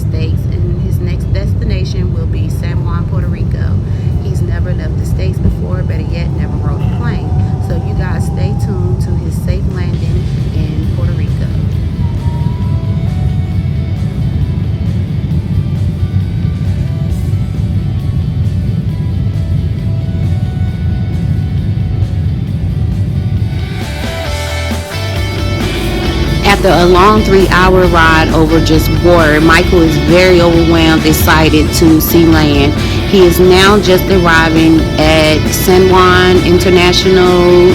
States, and his next destination will be San Juan, Puerto Rico. He's never left the States before, better yet, never rode a plane. So you guys stay tuned to his safe landing in Puerto Rico. After a long 3 hour ride over just water, Michael is very overwhelmed, excited to see land. He is now just arriving at San Juan International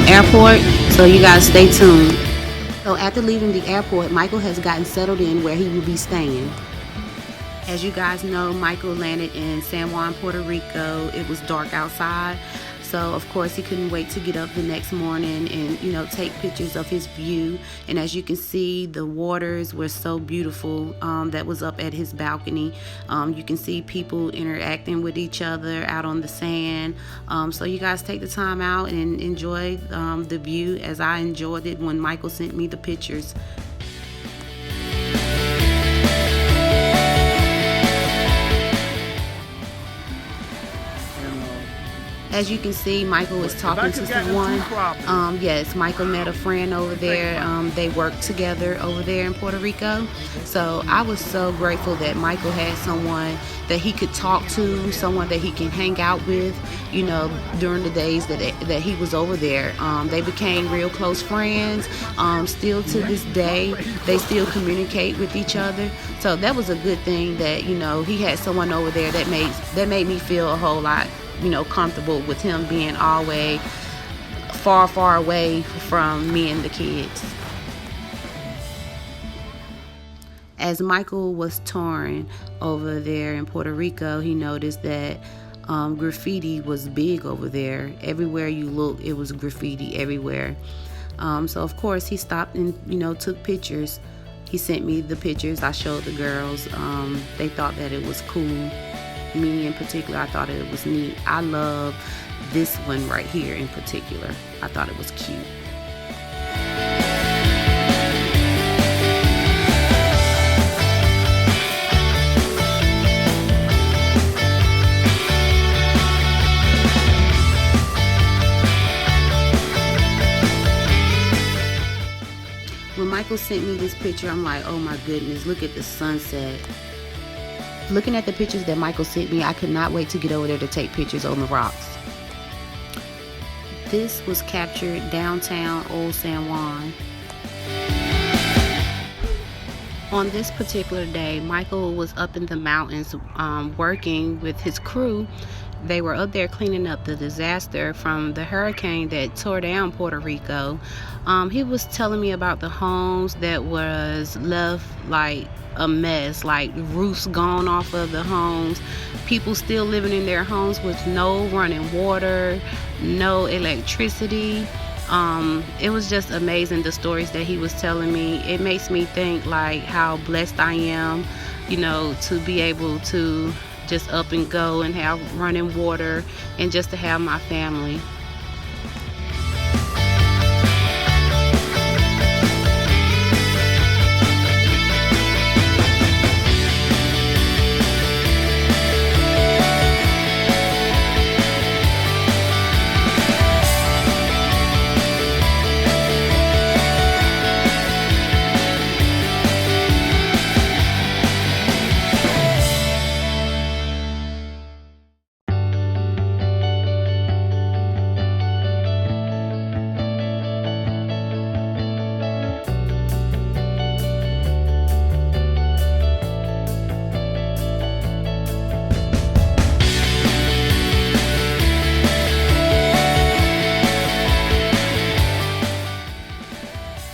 Airport, so you guys stay tuned. So after leaving the airport, Michael has gotten settled in where he will be staying. As you guys know, Michael landed in San Juan, Puerto Rico. It was dark outside. So of course he couldn't wait to get up the next morning and take pictures of his view. And as you can see, the waters were so beautiful that was up at his balcony. You can see people interacting with each other out on the sand. So you guys take the time out and enjoy the view as I enjoyed it when Michael sent me the pictures. As you can see, Michael is talking to someone. Yes, Michael met a friend over there. They worked together over there in Puerto Rico. So I was so grateful that Michael had someone that he could talk to, someone that he can hang out with, during the days that he was over there. They became real close friends. Still to this day, they still communicate with each other. So that was a good thing that, he had someone over there that made me feel a whole lot comfortable with him being always far away from me and the kids. As Michael was touring over there in Puerto Rico, he noticed that graffiti was big over there. Everywhere you look, it was graffiti everywhere. So of course he stopped and took pictures. He sent me the pictures. I showed the girls. They thought that it was cool. Me in particular, I thought it was neat. I love this one right here in particular. I thought it was cute. When Michael sent me this picture, I'm like, oh my goodness, look at the sunset. Looking at the pictures that Michael sent me, I could not wait to get over there to take pictures on the rocks. This was captured downtown Old San Juan. On this particular day, Michael was up in the mountains working with his crew. They were up there cleaning up the disaster from the hurricane that tore down Puerto Rico. He was telling me about the homes that was left like a mess, like roofs gone off of the homes, people still living in their homes with no running water, no electricity. It was just amazing, the stories that he was telling me. It makes me think like how blessed I am, to be able to just up and go and have running water and just to have my family.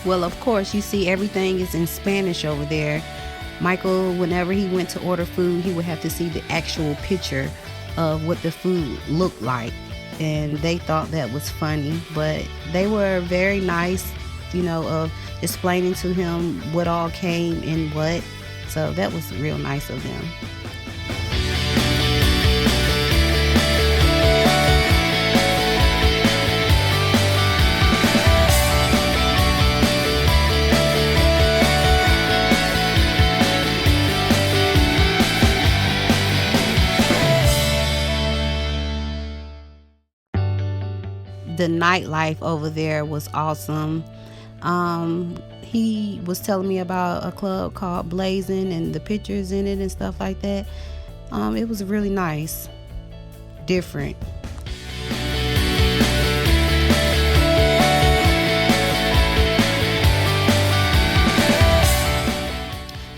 Well, of course, you see everything is in Spanish over there. Michael, whenever he went to order food, he would have to see the actual picture of what the food looked like. And they thought that was funny, but they were very nice, of explaining to him what all came in what. So that was real nice of them. the nightlife over there was awesome. He was telling me about a club called Blazing and the pictures in it and stuff like that. It was really nice, different.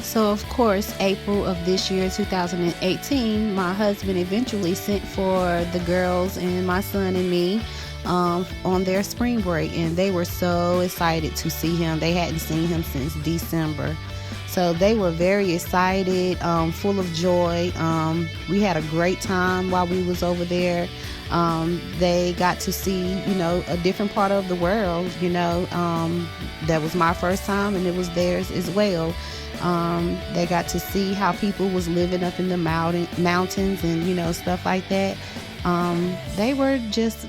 So, of course, April of this year, 2018, my husband eventually sent for the girls and my son and me on their spring break, and they were so excited to see him. They hadn't seen him since December. So they were very excited, full of joy. We had a great time while we was over there. They got to see, a different part of the world, that was my first time and it was theirs as well. They got to see how people was living up in the mountains and, stuff like that. They were just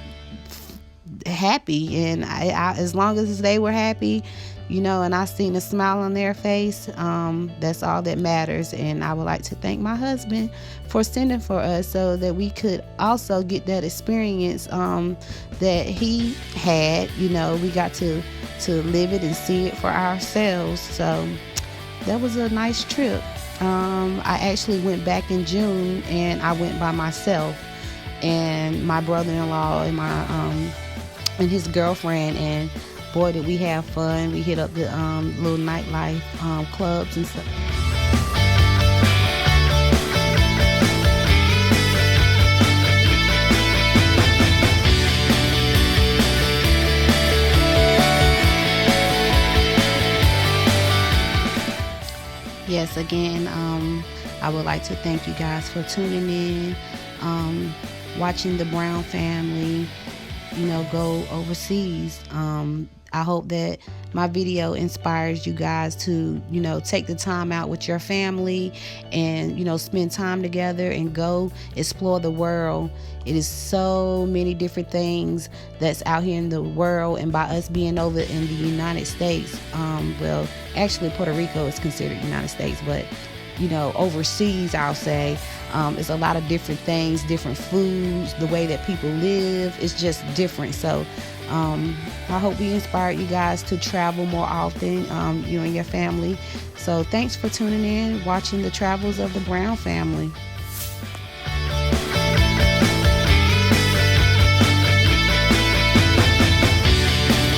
happy, and I, as long as they were happy, and I seen a smile on their face, that's all that matters. And I would like to thank my husband for sending for us so that we could also get that experience that he had. We got to live it and see it for ourselves. So that was a nice trip. I actually went back in June, and I went by myself and my brother-in-law and and his girlfriend, and boy, did we have fun. We hit up the little nightlife clubs and stuff. Yes, again, I would like to thank you guys for tuning in, watching the Brown family, go overseas. I hope that my video inspires you guys to, take the time out with your family and, spend time together and go explore the world. It is so many different things that's out here in the world, and by us being over in the United States, well, actually Puerto Rico is considered United States, but overseas, I'll say, it's a lot of different things, different foods, the way that people live is just different. So I hope we inspired you guys to travel more often, you and your family. So thanks for tuning in, watching the travels of the Brown family.